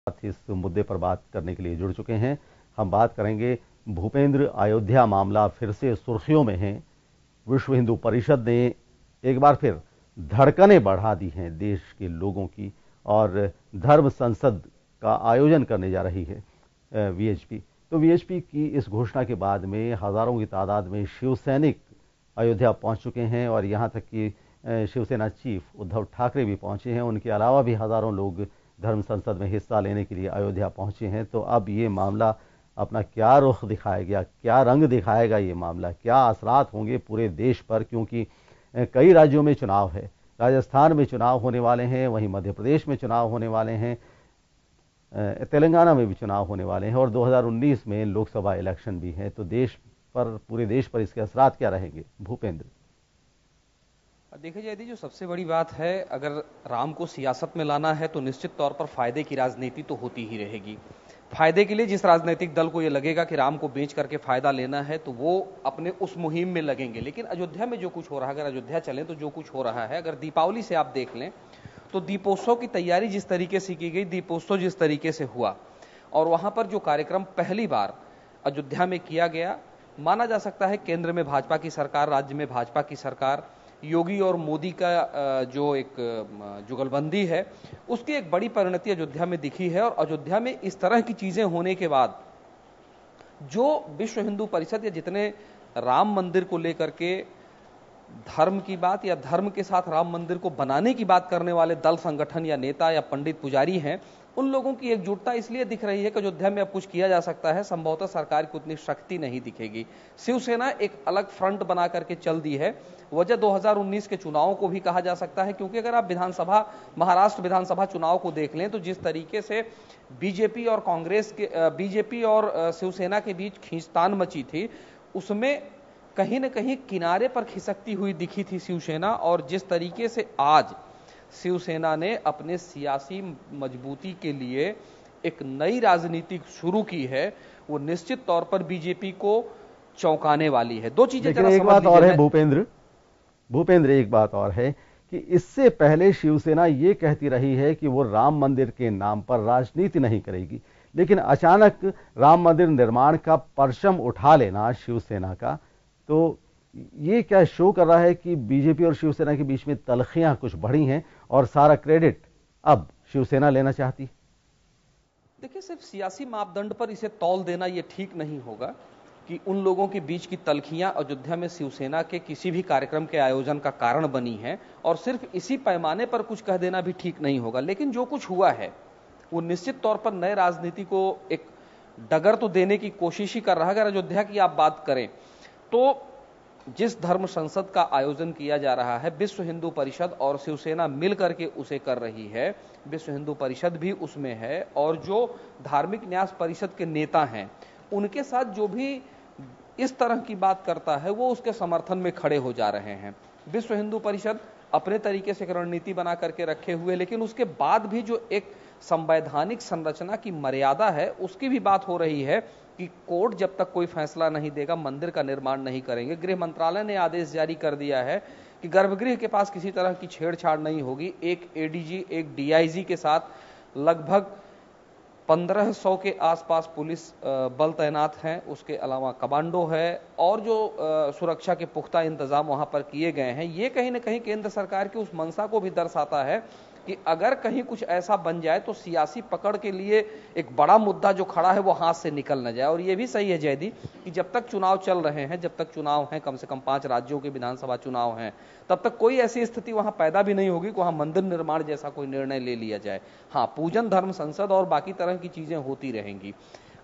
साथ इस मुद्दे पर बात करने के लिए जुड़ चुके हैं। हम बात करेंगे भूपेंद्र, अयोध्या मामला फिर से सुर्खियों में है। विश्व हिंदू परिषद ने एक बार फिर धड़कनें बढ़ा दी हैं देश के लोगों की, और धर्म संसद का आयोजन करने जा रही है वीएचपी। तो वीएचपी की इस घोषणा के बाद में हजारों की तादाद में शिव सैनिक अयोध्या पहुंच चुके हैं, और यहां तक कि शिवसेना चीफ उद्धव ठाकरे भी पहुंचे हैं। उनके अलावा भी हजारों लोग धर्म संसद में हिस्सा लेने के लिए अयोध्या पहुंचे हैं। तो अब ये मामला अपना क्या रुख दिखाएगा, क्या रंग दिखाएगा, ये मामला क्या असरात होंगे पूरे देश पर, क्योंकि कई राज्यों में चुनाव है। राजस्थान में चुनाव होने वाले हैं, वहीं मध्य प्रदेश में चुनाव होने वाले हैं, तेलंगाना में भी चुनाव होने वाले हैं, और 2019 में लोकसभा इलेक्शन भी है। तो देश पर, पूरे देश पर इसके असरात क्या रहेंगे, भूपेंद्र? देखिए जयदी, जो सबसे बड़ी बात है, अगर राम को सियासत में लाना है तो निश्चित तौर पर फायदे की राजनीति तो होती ही रहेगी। फायदे के लिए जिस राजनीतिक दल को यह लगेगा कि राम को बेच करके फायदा लेना है, तो वो अपने उस मुहिम में लगेंगे। लेकिन अयोध्या में जो कुछ हो रहा है, अगर अयोध्या चलें तो जो कुछ हो रहा है, अगर दीपावली से आप देख लें तो दीपोत्सव की तैयारी जिस तरीके से की गई, दीपोत्सव जिस तरीके से हुआ, और वहां पर जो कार्यक्रम पहली बार अयोध्या में किया गया, माना जा सकता है केंद्र में भाजपा की सरकार, राज्य में भाजपा की सरकार, योगी और मोदी का जो एक जुगलबंदी है, उसकी एक बड़ी परिणति अयोध्या में दिखी है। और अयोध्या में इस तरह की चीजें होने के बाद जो विश्व हिंदू परिषद या जितने राम मंदिर को लेकर के धर्म की बात या धर्म के साथ राम मंदिर को बनाने की बात करने वाले दल, संगठन या नेता या पंडित पुजारी हैं, उन लोगों की एकजुटता इसलिए दिख रही है कि अयोध्या में अब कुछ किया जा सकता है। संभवतः सरकार की उतनी शक्ति नहीं दिखेगी। शिवसेना एक अलग फ्रंट बना करके चल दी है। वजह 2019 के चुनावों को भी कहा जा सकता है, क्योंकि अगर आप विधानसभा, महाराष्ट्र विधानसभा चुनाव को देख लें तो जिस तरीके से बीजेपी और कांग्रेस के, बीजेपी और शिवसेना के बीच खींचतान मची थी, उसमें कहीं न कहीं किनारे पर खिसकती हुई दिखी थी शिवसेना। और जिस तरीके से आज शिवसेना ने अपने सियासी मजबूती के लिए एक नई राजनीति शुरू की है, वो निश्चित तौर पर बीजेपी को चौंकाने वाली है। दो चीजें लेकिन एक बात और है भूपेंद्र, एक बात और है कि इससे पहले शिवसेना ये कहती रही है कि वो राम मंदिर के नाम पर राजनीति नहीं करेगी, लेकिन अचानक राम मंदिर निर्माण का परचम उठा लेना शिवसेना का, तो ये क्या शो कर रहा है कि बीजेपी और शिवसेना के बीच में तलखियां कुछ बढ़ी हैं और सारा क्रेडिट अब शिवसेना लेना चाहती? देखिए, सिर्फ सियासी मापदंड पर इसे तौल देना ये ठीक नहीं होगा कि उन लोगों के बीच की तलखियां अयोध्या में शिवसेना के किसी भी कार्यक्रम के आयोजन का कारण बनी है, और सिर्फ इसी पैमाने पर कुछ कह देना भी ठीक नहीं होगा। लेकिन जो कुछ हुआ है वो निश्चित तौर पर नए राजनीति को एक डगर तो देने की कोशिश ही कर रहा है। अगर अयोध्या की आप बात करें तो जिस धर्म संसद का आयोजन किया जा रहा है, विश्व हिंदू परिषद और शिवसेना मिलकर के उसे कर रही है। विश्व हिंदू परिषद भी उसमें है, और जो धार्मिक न्यास परिषद के नेता हैं, उनके साथ जो भी इस तरह की बात करता है वो उसके समर्थन में खड़े हो जा रहे हैं। विश्व हिंदू परिषद अपने तरीके से रणनीति बना करके रखे हुए, लेकिन उसके बाद भी जो एक संवैधानिक संरचना की मर्यादा है, उसकी भी बात हो रही है कि कोर्ट जब तक कोई फैसला नहीं देगा मंदिर का निर्माण नहीं करेंगे। गृह मंत्रालय ने आदेश जारी कर दिया है कि गर्भगृह के पास किसी तरह की छेड़छाड़ नहीं होगी। एक एडीजी, एक डीआईजी के साथ लगभग 1500 के आसपास पुलिस बल तैनात हैं, उसके अलावा कमांडो है, और जो सुरक्षा के पुख्ता इंतजाम वहां पर किए गए हैं। ये कहीं ना कहीं केंद्र सरकार की उस मंशा को भी दर्शाता है कि अगर कहीं कुछ ऐसा बन जाए तो सियासी पकड़ के लिए एक बड़ा मुद्दा जो खड़ा है वो हाथ से निकल न जाए। और ये भी सही है जयदी कि जब तक चुनाव चल रहे हैं, जब तक चुनाव हैं, कम से कम 5 राज्यों के विधानसभा चुनाव हैं, तब तक कोई ऐसी स्थिति वहां पैदा भी नहीं होगी कि वहां मंदिर निर्माण जैसा कोई निर्णय ले लिया जाए। हाँ, पूजन, धर्म संसद और बाकी तरह की चीजें होती रहेंगी।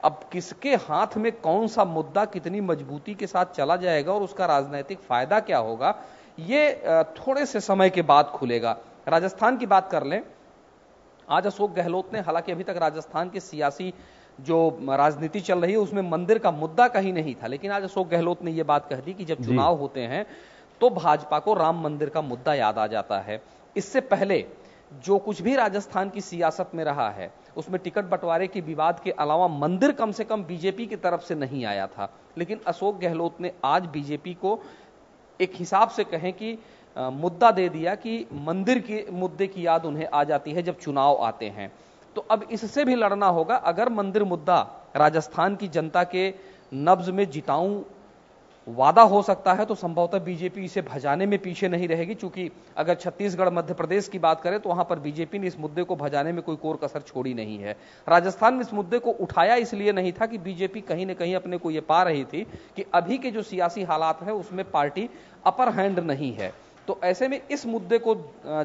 अब किसके हाथ में कौन सा मुद्दा कितनी मजबूती के साथ चला जाएगा और उसका राजनीतिक फायदा क्या होगा, ये थोड़े से समय के बाद खुलेगा। राजस्थान की बात कर लें, आज अशोक गहलोत ने, हालांकि अभी तक राजस्थान की सियासी जो राजनीति चल रही है उसमें मंदिर का मुद्दा कहीं नहीं था, लेकिन आज अशोक गहलोत ने यह बात कह दी कि जब चुनाव होते हैं तो भाजपा को राम मंदिर का मुद्दा याद आ जाता है। इससे पहले जो कुछ भी राजस्थान की सियासत में रहा है उसमें टिकट बंटवारे के विवाद के अलावा मंदिर कम से कम बीजेपी की तरफ से नहीं आया था। लेकिन अशोक गहलोत ने आज बीजेपी को एक हिसाब से कहें कि मुद्दा दे दिया कि मंदिर के मुद्दे की याद उन्हें आ जाती है जब चुनाव आते हैं। तो अब इससे भी लड़ना होगा। अगर मंदिर मुद्दा राजस्थान की जनता के नब्ज में जिताऊं वादा हो सकता है तो संभवतः बीजेपी इसे भजाने में पीछे नहीं रहेगी, क्योंकि अगर छत्तीसगढ़ मध्य प्रदेश की बात करें तो वहां पर बीजेपी ने इस मुद्दे को भजाने में कोई कोर कसर छोड़ी नहीं है। राजस्थान में इस मुद्दे को उठाया इसलिए नहीं था कि बीजेपी कहीं ना कहीं अपने को यह पा रही थी कि अभी के जो सियासी हालात है उसमें पार्टी अपर हैंड नहीं है, तो ऐसे में इस मुद्दे को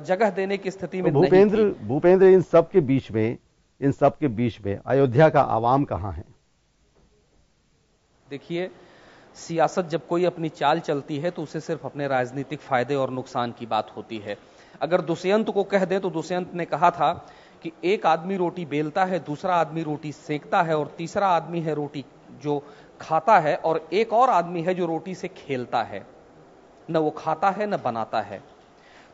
जगह देने की स्थिति में भूपेंद्र इन सब के बीच में अयोध्या का आवाम कहां है? देखिए, सियासत जब कोई अपनी चाल चलती है तो उसे सिर्फ अपने राजनीतिक फायदे और नुकसान की बात होती है। अगर दुष्यंत को कह दे तो दुष्यंत ने कहा था कि एक आदमी रोटी बेलता है, दूसरा आदमी रोटी सेकता है और तीसरा आदमी है रोटी जो खाता है, और एक और आदमी है जो रोटी से खेलता है, न वो खाता है न बनाता है।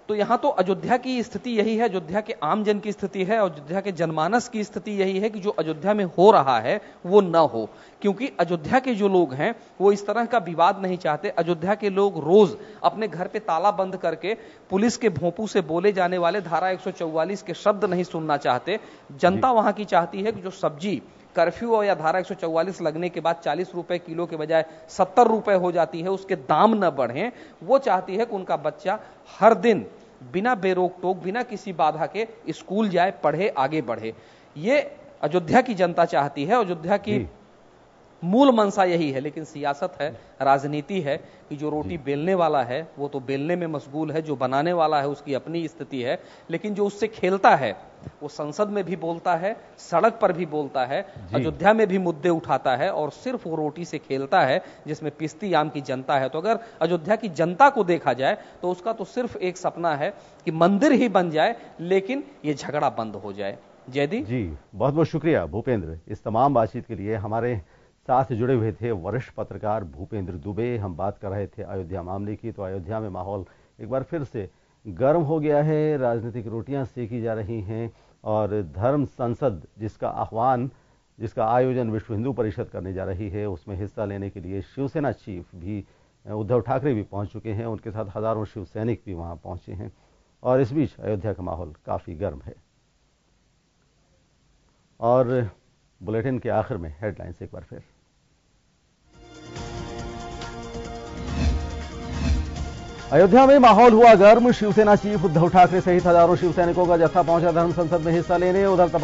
तो यहां तो अयोध्या की स्थिति यही है, अयोध्या के आम जन की स्थिति है, अयोध्या के जनमानस की स्थिति यही है कि जो अयोध्या में हो रहा है वो न हो, क्योंकि अयोध्या के जो लोग हैं वो इस तरह का विवाद नहीं चाहते। अयोध्या के लोग रोज अपने घर पे ताला बंद करके पुलिस के भोंपू से बोले जाने वाले धारा 144 के शब्द नहीं सुनना चाहते। जनता वहां की चाहती है कि जो सब्जी कर्फ्यू या धारा 144 लगने के बाद 40 रुपए किलो के बजाय 70 रुपए हो जाती है, उसके दाम न बढ़े। वो चाहती है कि उनका बच्चा हर दिन बिना बेरोक टोक, बिना किसी बाधा के स्कूल जाए, पढ़े, आगे बढ़े। ये अयोध्या की जनता चाहती है, अयोध्या की मूल मंशा यही है। लेकिन सियासत है, राजनीति है कि जो रोटी बेलने वाला है वो तो बेलने में मशगूल है, जो बनाने वाला है उसकी अपनी स्थिति है, लेकिन जो उससे खेलता है वो संसद में भी बोलता है, सड़क पर भी बोलता है, अयोध्या में भी मुद्दे उठाता है, और सिर्फ वो रोटी से खेलता है जिसमें पिस्ती आम की जनता है। तो अगर अयोध्या की जनता को देखा जाए तो उसका तो सिर्फ एक सपना है कि मंदिर ही बन जाए, लेकिन ये झगड़ा बंद हो जाए। जयदीप जी, बहुत बहुत शुक्रिया भूपेंद्र। इस तमाम बातचीत के लिए हमारे साथ जुड़े हुए थे वरिष्ठ पत्रकार भूपेंद्र दुबे। हम बात कर रहे थे अयोध्या मामले की। तो अयोध्या में माहौल एक बार फिर से गर्म हो गया है, राजनीतिक रोटियां सेकी जा रही हैं, और धर्म संसद जिसका आयोजन विश्व हिंदू परिषद करने जा रही है, उसमें हिस्सा लेने के लिए शिवसेना चीफ भी उद्धव ठाकरे भी पहुंच चुके हैं, उनके साथ हजारों शिव सैनिक भी वहां पहुंचे हैं, और इस बीच अयोध्या का माहौल काफी गर्म है। और बुलेटिन के आखिर में हेडलाइंस एक बार फिर। अयोध्या में माहौल हुआ गर्म, शिवसेना चीफ उद्धव ठाकरे सहित हजारों शिव सैनिकों का जत्था पहुंचा धर्म संसद में हिस्सा लेने। उधर तपस्या